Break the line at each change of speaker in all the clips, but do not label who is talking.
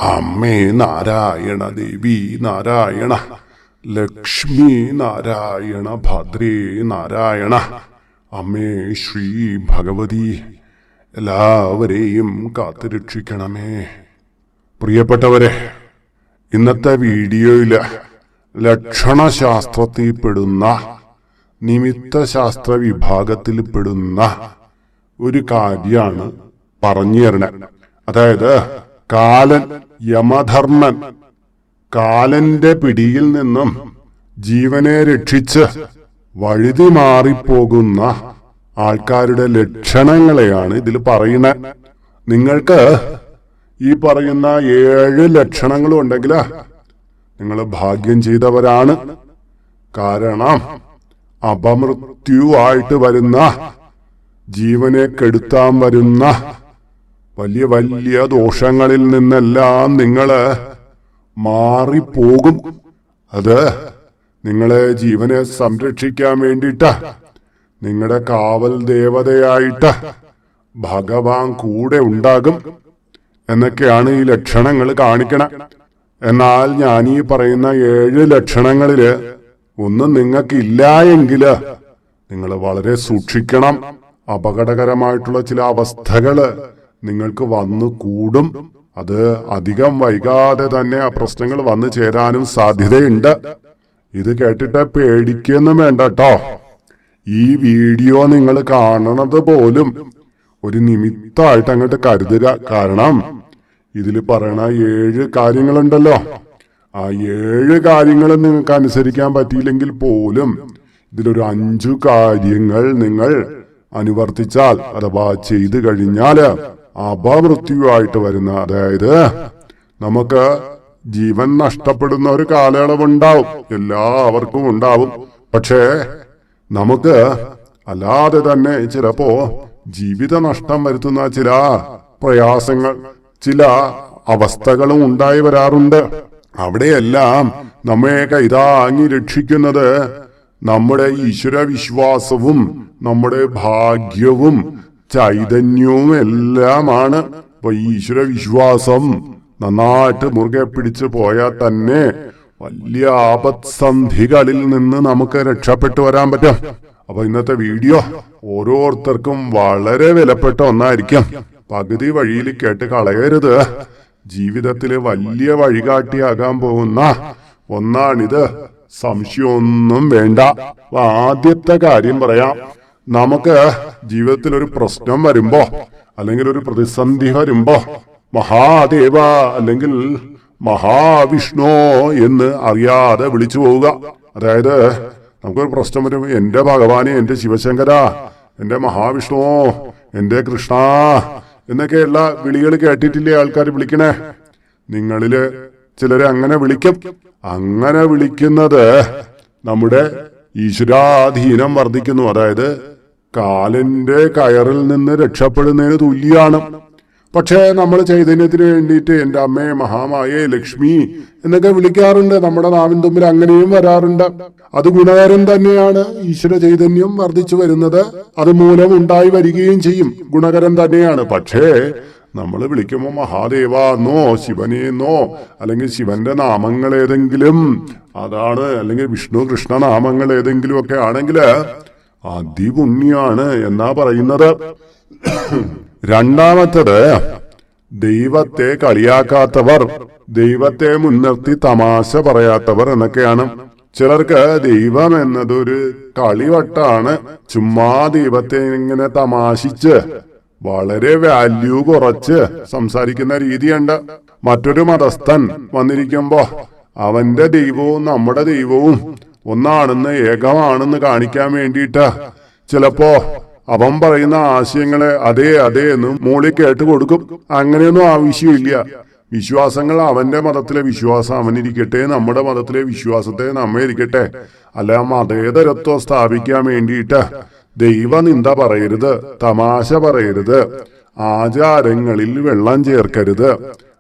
അമ്മേ നാരായണ, ദേവി നാരായണ, ലക്ഷ്മി നാരായണ, ഭദ്രേ നാരായണ, അമ്മേ ശ്രീ ഭഗവതി, എല്ലാവരെയും കാത്തുരക്ഷിക്കണമേ. പ്രിയപ്പെട്ടവരെ, ഇന്നത്തെ വീഡിയോയിൽ ലക്ഷണശാസ്ത്രത്തിൽ പെടുന്ന, നിമിത്തശാസ്ത്ര വിഭാഗത്തിൽ പെടുന്ന ഒരു കാര്യമാണ് പറഞ്ഞു തരണേ. അതായത് കാലൻ, യമധർമ്മൻ, കാലന്റെ പിടിയിൽ നിന്നും ജീവനെ രക്ഷിച്ച് വഴുതി മാറിപ്പോകുന്ന ആൾക്കാരുടെ ലക്ഷണങ്ങളെയാണ് ഇതിൽ പറയുന്നത്. നിങ്ങൾക്ക് ഈ പറയുന്ന 7 ലക്ഷണങ്ങളും ഉണ്ടെങ്കിൽ നിങ്ങൾ ഭാഗ്യം ചെയ്തവരാണ്. കാരണം അപമൃത്യുവായിട്ട് വരുന്ന, ജീവനെ കെടുത്താൻ വരുന്ന വലിയ വലിയ ദോഷങ്ങളിൽ നിന്നെല്ലാം നിങ്ങൾ മാറിപ്പോകും. അത് നിങ്ങളെ ജീവനെ സംരക്ഷിക്കാൻ വേണ്ടിയിട്ട് നിങ്ങളുടെ കാവൽ ദേവതയായിട്ട് ഭഗവാൻ കൂടെ ഉണ്ടാകും എന്നൊക്കെയാണ് ഈ ലക്ഷണങ്ങൾ കാണിക്കണം. എന്നാൽ ഞാൻ ഈ പറയുന്ന 7 ലക്ഷണങ്ങളില് ഒന്നും നിങ്ങൾക്കില്ല എങ്കിൽ നിങ്ങൾ വളരെ സൂക്ഷിക്കണം. അപകടകരമായിട്ടുള്ള ചില അവസ്ഥകള് നിങ്ങൾക്ക് വന്നു കൂടും. അത് അധികം വൈകാതെ തന്നെ ആ പ്രശ്നങ്ങൾ വന്നു ചേരാനും സാധ്യതയുണ്ട്. ഇത് കേട്ടിട്ട് പേടിക്കൊന്നും വേണ്ട കേട്ടോ. ഈ വീഡിയോ നിങ്ങൾ കാണണത് പോലും ഒരു നിമിത്തമായിട്ട് അങ്ങോട്ട് കരുതുക. കാരണം ഇതിൽ പറയണ 7 കാര്യങ്ങളുണ്ടല്ലോ, ആ 7 കാര്യങ്ങൾ നിങ്ങൾക്ക് അനുസരിക്കാൻ പറ്റിയില്ലെങ്കിൽ പോലും ഇതിലൊരു 5 കാര്യങ്ങൾ നിങ്ങൾ അനുവർത്തിച്ചാൽ അഥവാ ചെയ്തു കഴിഞ്ഞാൽ അപമൃത്യുവായിട്ട് വരുന്ന, അതായത് നമുക്ക് ജീവൻ നഷ്ടപ്പെടുന്ന ഒരു കാലയളവുണ്ടാവും, എല്ലാവർക്കും ഉണ്ടാവും. പക്ഷേ നമുക്ക് അല്ലാതെ തന്നെ ചിലപ്പോ ജീവിത നഷ്ടം വരുത്തുന്ന ചില പ്രയാസങ്ങൾ, ചില അവസ്ഥകളും ഉണ്ടായി വരാറുണ്ട്. അവിടെയെല്ലാം നമ്മെ കൈതാങ്ങി രക്ഷിക്കുന്നത് നമ്മുടെ ഈശ്വര വിശ്വാസവും നമ്മുടെ ഭാഗ്യവും ചൈതന്യവും എല്ലാമാണ്. അപ്പൊ ഈശ്വര വിശ്വാസം നന്നായിട്ട് മുറുകെ പിടിച്ചു പോയാൽ തന്നെ വലിയ ആപത്സന്ധികളിൽ നിന്ന് നമുക്ക് രക്ഷപ്പെട്ടു വരാൻ പറ്റും. അപ്പൊ ഇന്നത്തെ വീഡിയോ ഓരോരുത്തർക്കും വളരെ വിലപ്പെട്ട ഒന്നായിരിക്കും. പകുതി വഴിയിൽ കേട്ട് കളയരുത്. ജീവിതത്തില് വലിയ വഴികാട്ടിയാകാൻ പോകുന്ന ഒന്നാണിത്, സംശയമൊന്നും വേണ്ട. ആദ്യത്തെ കാര്യം പറയാം. നമുക്ക് ജീവിതത്തിൽ ഒരു പ്രശ്നം വരുമ്പോ, അല്ലെങ്കിൽ ഒരു പ്രതിസന്ധി വരുമ്പോ മഹാദേവ അല്ലെങ്കിൽ മഹാവിഷ്ണു എന്ന് അറിയാതെ വിളിച്ചു പോവുക. അതായത് നമുക്കൊരു പ്രശ്നം വരും, എന്റെ ഭഗവാനെ, എന്റെ ശിവശങ്കര, എന്റെ മഹാവിഷ്ണു, എന്റെ കൃഷ്ണ എന്നൊക്കെയുള്ള വിളികൾ കേട്ടിട്ടില്ലേ ആൾക്കാർ വിളിക്കണേ? നിങ്ങളില് ചിലരെ അങ്ങനെ വിളിക്കും. അങ്ങനെ വിളിക്കുന്നത് നമ്മുടെ ഈശ്വരാധീനം വർദ്ധിക്കുന്നു. അതായത് കാലന്റെ കയറിൽ നിന്ന് രക്ഷപ്പെടുന്നതിന് തുല്യാണ്. പക്ഷേ നമ്മൾ ചൈതന്യത്തിന് വേണ്ടിയിട്ട് എന്റെ അമ്മേ, മഹാമായേ, ലക്ഷ്മി എന്നൊക്കെ വിളിക്കാറുണ്ട്. നമ്മുടെ നാവിൻ തുമ്പിൽ അങ്ങനെയും വരാറുണ്ട്. അത് ഗുണകരം തന്നെയാണ്. ഈശ്വര ചൈതന്യം വർദ്ധിച്ചു വരുന്നത് അതുമൂലം ഉണ്ടായി വരികയും ചെയ്യും, ഗുണകരം തന്നെയാണ്. പക്ഷേ നമ്മൾ വിളിക്കുമ്പോൾ മഹാദേവന്നോ ശിവനെന്നോ അല്ലെങ്കിൽ ശിവന്റെ നാമങ്ങൾ ഏതെങ്കിലും അതാണ്, അല്ലെങ്കിൽ വിഷ്ണു കൃഷ്ണ നാമങ്ങൾ ഏതെങ്കിലും ഒക്കെ ആണെങ്കിൽ അതിപുണ്യാണ് എന്നാ പറയുന്നത്. രണ്ടാമത്തത്, ദൈവത്തെ കളിയാക്കാത്തവർ, ദൈവത്തെ മുൻനിർത്തി തമാശ പറയാത്തവർ എന്നൊക്കെയാണ്. ചിലർക്ക് ദൈവം എന്നതൊരു കളിവട്ടാണ്. ചുമ്മാ ദൈവത്തെ ഇങ്ങനെ തമാശിച്ച് വളരെ വാല്യൂ കുറച്ച് സംസാരിക്കുന്ന രീതിയുണ്ട്. മറ്റൊരു മതസ്ഥൻ വന്നിരിക്കുമ്പോ അവന്റെ ദൈവവും നമ്മുടെ ദൈവവും ഒന്നാണെന്ന്, ഏകമാണെന്ന് കാണിക്കാൻ വേണ്ടിയിട്ട് ചിലപ്പോ അവൻ പറയുന്ന ആശയങ്ങളെ അതെ അതെ എന്ന് മൂളി കേട്ട് കൊടുക്കും. അങ്ങനെയൊന്നും ആവശ്യമില്ല. വിശ്വാസങ്ങൾ അവന്റെ മതത്തിലെ വിശ്വാസം അവനിരിക്കട്ടെ, നമ്മുടെ മതത്തിലെ വിശ്വാസത്തെ നമ്മെ ഇരിക്കട്ടെ. അല്ല, മതേതരത്വം സ്ഥാപിക്കാൻ വേണ്ടിയിട്ട് ദൈവനിന്ദ പറയരുത്, തമാശ പറയരുത്, ആചാരങ്ങളിൽ വെള്ളം ചേർക്കരുത്.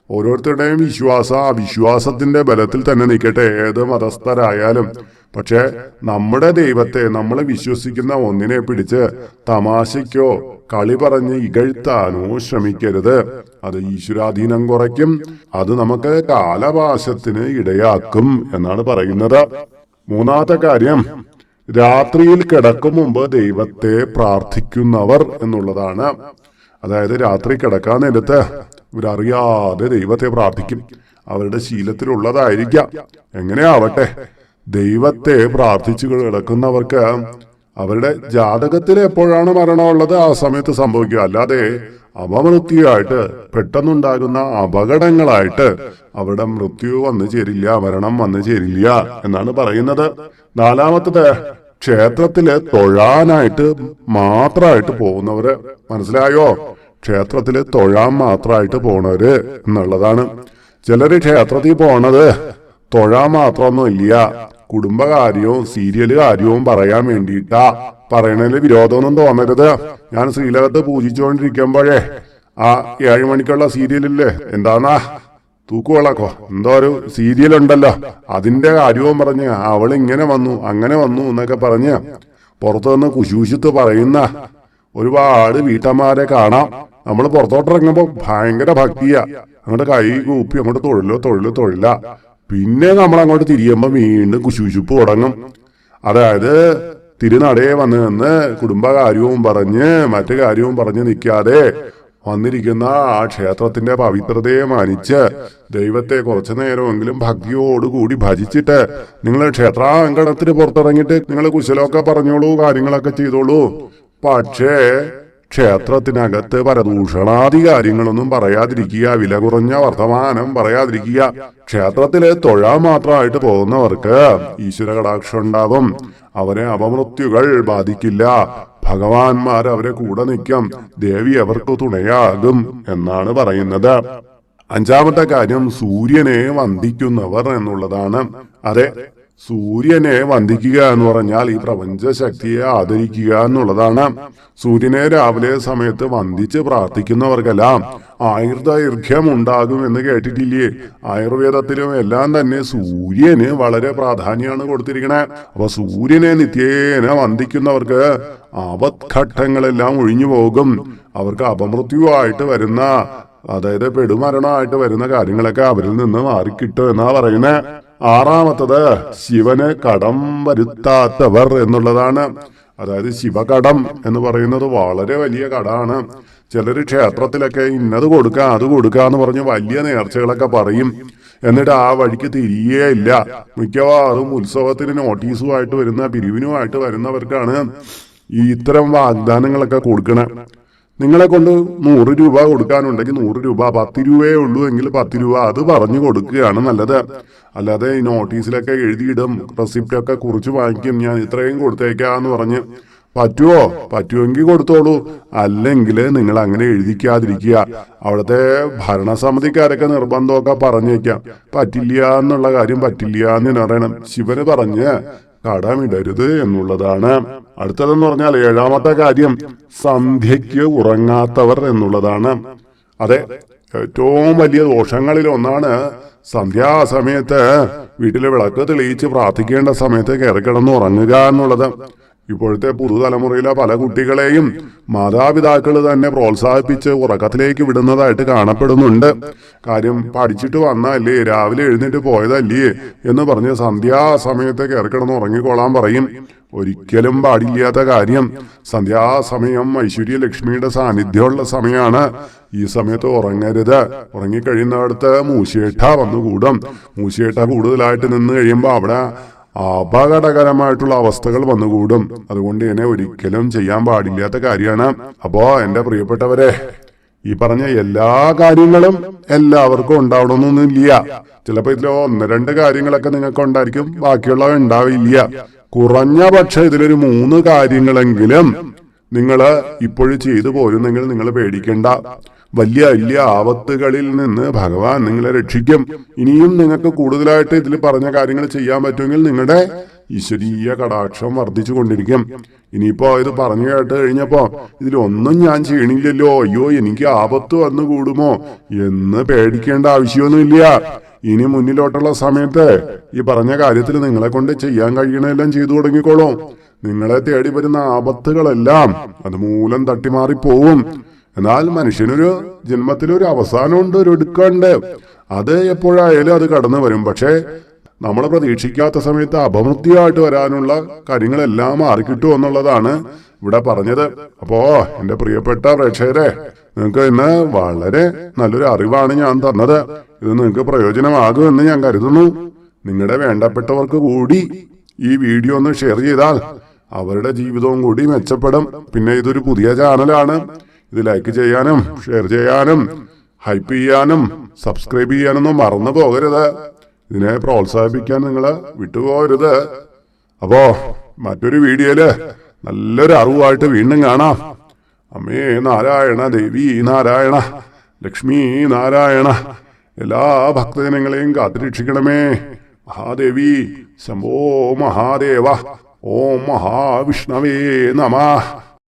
ഓരോരുത്തരുടെയും വിശ്വാസം അവിശ്വാസത്തിന്റെ ബലത്തിൽ തന്നെ നിൽക്കട്ടെ. ഏത് മതസ്ഥരായാലും പക്ഷെ നമ്മുടെ ദൈവത്തെ, നമ്മൾ വിശ്വസിക്കുന്ന ഒന്നിനെ പിടിച്ച് തമാശയ്ക്കോ കളി പറഞ്ഞ് ഇകഴ്ത്താനോ ശ്രമിക്കരുത്. അത് ഈശ്വരാധീനം കുറയ്ക്കും, അത് നമുക്ക് കാലപാശത്തിന് ഇടയാക്കും എന്നാണ് പറയുന്നത്. മൂന്നാമത്തെ കാര്യം, രാത്രിയിൽ കിടക്കും മുമ്പ് ദൈവത്തെ പ്രാർത്ഥിക്കുന്നവർ എന്നുള്ളതാണ്. അതായത് രാത്രി കിടക്കാൻ നേരത്ത് ഇവരറിയാതെ ദൈവത്തെ പ്രാർത്ഥിക്കും. അവരുടെ ശീലത്തിലുള്ളതായിരിക്കാം. എങ്ങനെയാവട്ടെ, ദൈവത്തെ പ്രാർത്ഥിച്ചു കിടക്കുന്നവർക്ക് അവരുടെ ജാതകത്തിൽ എപ്പോഴാണ് മരണമുള്ളത് ആ സമയത്ത് സംഭവിക്കുക. അല്ലാതെ അപമൃത്യുവായിട്ട് പെട്ടെന്നുണ്ടാകുന്ന അപകടങ്ങളായിട്ട് അവരുടെ മൃത്യു വന്നു ചേരില്ല, മരണം വന്നു ചേരില്ല എന്നാണ് പറയുന്നത്. നാലാമത്തത്, ക്ഷേത്രത്തില് തൊഴാനായിട്ട് മാത്രമായിട്ട് പോകുന്നവര്. മനസ്സിലായോ? ക്ഷേത്രത്തില് തൊഴാൻ മാത്രമായിട്ട് പോണവര് എന്നുള്ളതാണ്. ചിലര് ക്ഷേത്രത്തിൽ പോണത് തൊഴാൻ മാത്രമൊന്നും ഇല്ല, കുടുംബകാര്യവും സീരിയല് കാര്യവും പറയാൻ വേണ്ടിയിട്ടാ. പറയണതില് വിരോധമൊന്നും തോന്നരുത്. ഞാൻ ശ്രീലകത്ത് പൂജിച്ചുകൊണ്ടിരിക്കുമ്പോഴേ ആ 7 മണിക്കുള്ള സീരിയലില്ലേ, എന്താന്നാ തൂക്കുവിളക്കോ എന്തോ ഒരു സീരിയൽ ഉണ്ടല്ലോ, അതിന്റെ കാര്യവും പറഞ്ഞ് അവൾ ഇങ്ങനെ വന്നു അങ്ങനെ വന്നു എന്നൊക്കെ പറഞ്ഞ് പുറത്തുനിന്ന് കുശൂശിത്ത് പറയുന്ന ഒരുപാട് വീട്ടമ്മമാരെ കാണാം. നമ്മൾ പുറത്തോട്ടിറങ്ങുമ്പോ ഭയങ്കര ഭക്തിയാ, അങ്ങോട്ട് കൈ കൂപ്പി അങ്ങോട്ട് തൊഴില. പിന്നെ നമ്മൾ അങ്ങോട്ട് തിരിയുമ്പോ വീണ്ടും കുശൂശിപ്പ് തുടങ്ങും. അതായത് തിരുനടയെ വന്ന് നിന്ന് കുടുംബകാര്യവും പറഞ്ഞ് മറ്റു കാര്യവും പറഞ്ഞ് നിൽക്കാതെ വന്നിരിക്കുന്ന ആ ക്ഷേത്രത്തിന്റെ പവിത്രതയെ മാനിച്ച് ദൈവത്തെ കുറച്ചു നേരമെങ്കിലും ഭക്തിയോടുകൂടി ഭജിച്ചിട്ട് നിങ്ങൾ ക്ഷേത്രാങ്കണത്തിന് പുറത്തിറങ്ങിയിട്ട് നിങ്ങൾ കുശലമൊക്കെ പറഞ്ഞോളൂ, കാര്യങ്ങളൊക്കെ ചെയ്തോളൂ. പക്ഷേ ക്ഷേത്രത്തിനകത്ത് പരദൂഷണാദി കാര്യങ്ങളൊന്നും പറയാതിരിക്കുക, വില കുറഞ്ഞ വർത്തമാനം പറയാതിരിക്കുക. ക്ഷേത്രത്തില് തൊഴാൻ മാത്രമായിട്ട് പോകുന്നവർക്ക് ഈശ്വര കടാക്ഷം ഉണ്ടാവും. അവരെ അപമൃത്യുകൾ ബാധിക്കില്ല. ഭഗവാന്മാർ അവരെ കൂടെ നിൽക്കും, ദേവി അവർക്ക് തുണയാകും എന്നാണ് പറയുന്നത്. അഞ്ചാമത്തെ കാര്യം, സൂര്യനെ വന്ദിക്കുന്നവർ എന്നുള്ളതാണ്. അതെ, സൂര്യനെ വന്ദിക്കുക എന്ന് പറഞ്ഞാൽ ഈ പ്രപഞ്ച ശക്തിയെ ആദരിക്കുക എന്നുള്ളതാണ്. സൂര്യനെ രാവിലെ സമയത്ത് വന്ദിച്ച് പ്രാർത്ഥിക്കുന്നവർക്കെല്ലാം ആയുർദൈർഘ്യം ഉണ്ടാകും എന്ന് കേട്ടിട്ടില്ലേ? ആയുർവേദത്തിലും എല്ലാം തന്നെ സൂര്യന് വളരെ പ്രാധാന്യമാണ് കൊടുത്തിരിക്കണേ. അപ്പൊ സൂര്യനെ നിത്യേന വന്ദിക്കുന്നവർക്ക് ആപത്ഘട്ടങ്ങളെല്ലാം ഒഴിഞ്ഞു പോകും. അവർക്ക് അപമൃത്യുവായിട്ട് വരുന്ന, അതായത് പെടുമരണമായിട്ട് വരുന്ന കാര്യങ്ങളൊക്കെ അവരിൽ നിന്ന് മാറിക്കിട്ടും എന്നാ പറയുന്നത്. ആറാമത്തത്, ശിവന് കടം വരുത്താത്തവർ എന്നുള്ളതാണ്. അതായത് ശിവകടം എന്ന് പറയുന്നത് വളരെ വലിയ കടമാണ്. ചിലര് ക്ഷേത്രത്തിലൊക്കെ ഇന്നത് കൊടുക്കുക അത് കൊടുക്കുക എന്ന് പറഞ്ഞ് വലിയ നേർച്ചകളൊക്കെ പറയും. എന്നിട്ട് ആ വഴിക്ക് തിരിയേ ഇല്ല. മിക്കവാറും ഉത്സവത്തിന് നോട്ടീസുമായിട്ട് വരുന്ന, പിരിവിനുമായിട്ട് വരുന്നവർക്കാണ് ഈ ഇത്തരം വാഗ്ദാനങ്ങളൊക്കെ കൊടുക്കണേ. നിങ്ങളെ കൊണ്ട് 100 രൂപ കൊടുക്കാനുണ്ടെങ്കിൽ 100 രൂപ, 10 രൂപയേ ഉള്ളൂ എങ്കിൽ 10 രൂപ, അത് പറഞ്ഞു കൊടുക്കുകയാണ് നല്ലത്. അല്ലാതെ ഈ നോട്ടീസിലൊക്കെ എഴുതിയിടും, റെസിപ്റ്റൊക്കെ കുറിച്ച് വാങ്ങിക്കും, ഞാൻ ഇത്രയും കൊടുത്തേക്കാന്ന് പറഞ്ഞ്. പറ്റുമെങ്കിൽ കൊടുത്തോളൂ, അല്ലെങ്കിൽ നിങ്ങൾ അങ്ങനെ എഴുതിക്കാതിരിക്കുക. അവിടുത്തെ ഭരണസമിതിക്കാരൊക്കെ നിർബന്ധമൊക്കെ പറഞ്ഞേക്കാം, പറ്റില്ല എന്നുള്ള കാര്യം പറ്റില്ല എന്ന് പറയണം. ശിവന് പറഞ്ഞ് കടമിടരുത് എന്നുള്ളതാണ്. അടുത്തതെന്ന് പറഞ്ഞാൽ ഏഴാമത്തെ കാര്യം, സന്ധ്യയ്ക്ക് ഉറങ്ങാത്തവർ എന്നുള്ളതാണ്. അതെ, ഏറ്റവും വലിയ ദോഷങ്ങളിൽ ഒന്നാണ് സന്ധ്യാസമയത്ത് വീട്ടിലെ വിളക്ക് തെളിയിച്ച് പ്രാർത്ഥിക്കേണ്ട സമയത്ത് കയറിക്കിടന്ന് ഉറങ്ങുക എന്നുള്ളത്. ഇപ്പോഴത്തെ പുതുതലമുറയിലെ പല കുട്ടികളെയും മാതാപിതാക്കൾ തന്നെ പ്രോത്സാഹിപ്പിച്ച് ഉറക്കത്തിലേക്ക് വിടുന്നതായിട്ട് കാണപ്പെടുന്നുണ്ട്. കാര്യം, പഠിച്ചിട്ട് വന്നല്ലേ, രാവിലെ എഴുന്നേറ്റ് പോയതല്ലേ എന്ന് പറഞ്ഞ് സന്ധ്യാസമയത്ത് കയറിക്കിടന്ന് ഉറങ്ങിക്കോളാൻ പറയും. ഒരിക്കലും പാടില്ലാത്ത കാര്യം. സന്ധ്യാസമയം ഐശ്വര്യലക്ഷ്മിയുടെ സാന്നിധ്യമുള്ള സമയമാണ്. ഈ സമയത്ത് ഉറങ്ങരുത്. ഉറങ്ങിക്കഴിയുന്നിടത്ത് മൂശേട്ട വന്നുകൂടും. മൂശേട്ട കൂടുതലായിട്ട് നിന്ന് കഴിയുമ്പോൾ അവിടെ അപകടകരമായിട്ടുള്ള അവസ്ഥകൾ വന്നുകൂടും. അതുകൊണ്ട് തന്നെ ഒരിക്കലും ചെയ്യാൻ പാടില്ലാത്ത കാര്യമാണ്. അപ്പോ എന്റെ പ്രിയപ്പെട്ടവരെ, ഈ പറഞ്ഞ എല്ലാ കാര്യങ്ങളും എല്ലാവർക്കും ഉണ്ടാവണമെന്നൊന്നുമില്ല. ചിലപ്പോ ഇതിൽ 1-2 കാര്യങ്ങളൊക്കെ നിങ്ങൾക്ക് ഉണ്ടായിരിക്കും, ബാക്കിയുള്ളവ ഉണ്ടാവില്ല. കുറഞ്ഞ പക്ഷം ഇതിലൊരു 3 കാര്യങ്ങളെങ്കിലും നിങ്ങൾ ഇപ്പോഴും ചെയ്തു പോരുന്നെങ്കിൽ നിങ്ങൾ പേടിക്കണ്ട. വലിയ വലിയ ആപത്തുകളിൽ നിന്ന് ഭഗവാൻ നിങ്ങളെ രക്ഷിക്കും. ഇനിയും നിങ്ങൾക്ക് കൂടുതലായിട്ട് ഇതിൽ പറഞ്ഞ കാര്യങ്ങൾ ചെയ്യാൻ പറ്റുമെങ്കിൽ നിങ്ങളുടെ ഈശ്വരീയ കടാക്ഷം വർദ്ധിച്ചു കൊണ്ടിരിക്കും. ഇനിയിപ്പോ ഇത് പറഞ്ഞു കേട്ട് കഴിഞ്ഞപ്പോ ഇതിലൊന്നും ഞാൻ ചെയ്യണില്ലല്ലോ, അയ്യോ എനിക്ക് ആപത്ത് വന്നു കൂടുമോ എന്ന് പേടിക്കേണ്ട ആവശ്യമൊന്നുമില്ല. ഇനി മുന്നിലോട്ടുള്ള സമയത്ത് ഈ പറഞ്ഞ കാര്യത്തിൽ നിങ്ങളെ കൊണ്ട് ചെയ്യാൻ കഴിയണെല്ലാം ചെയ്തു തുടങ്ങിക്കോളും. നിങ്ങളെ തേടി വരുന്ന ആപത്തുകളെല്ലാം അതുമൂലം തട്ടിമാറിപ്പോവും. എന്നാൽ മനുഷ്യനൊരു ജന്മത്തിലൊരു അവസാനമുണ്ട്, ഒരു ഒടുക്കമുണ്ട്. അത് എപ്പോഴായാലും അത് കടന്നു വരും. പക്ഷെ നമ്മൾ പ്രതീക്ഷിക്കാത്ത സമയത്ത് അപമൃത്യായിട്ട് വരാനുള്ള കാര്യങ്ങളെല്ലാം മാറിക്കിട്ടും എന്നുള്ളതാണ് ഇവിടെ പറഞ്ഞത്. അപ്പോ എന്റെ പ്രിയപ്പെട്ട പ്രേക്ഷകരെ, നിങ്ങൾക്ക് ഇന്ന് വളരെ നല്ലൊരു അറിവാണ് ഞാൻ തന്നത്. ഇത് നിങ്ങൾക്ക് പ്രയോജനമാകുമെന്ന് ഞാൻ കരുതുന്നു. നിങ്ങളുടെ വേണ്ടപ്പെട്ടവർക്ക് കൂടി ഈ വീഡിയോ ഒന്ന് ഷെയർ ചെയ്താൽ അവരുടെ ജീവിതവും കൂടി മെച്ചപ്പെടും. പിന്നെ ഇതൊരു പുതിയ ചാനലാണ്. ഇത് ലൈക്ക് ചെയ്യാനും ഷെയർ ചെയ്യാനും ഹൈപ്പ് ചെയ്യാനും സബ്സ്ക്രൈബ് ചെയ്യാനൊന്നും മറന്നു പോകരുത്. ഇതിനെ പ്രോത്സാഹിപ്പിക്കാൻ നിങ്ങൾ വിട്ടുപോകരുത്. അപ്പോ മറ്റൊരു വീഡിയോയില് നല്ലൊരു അറിവായിട്ട് വീണ്ടും കാണാം. അമ്മേ നാരായണ, ദേവി നാരായണ, ലക്ഷ്മി നാരായണ, എല്ലാ ഭക്തജനങ്ങളെയും കാത്തുരക്ഷിക്കണമേ. മഹാദേവി ശംഭോ മഹാദേവ. ഓം മഹാവിഷ്ണവേ നമഃ.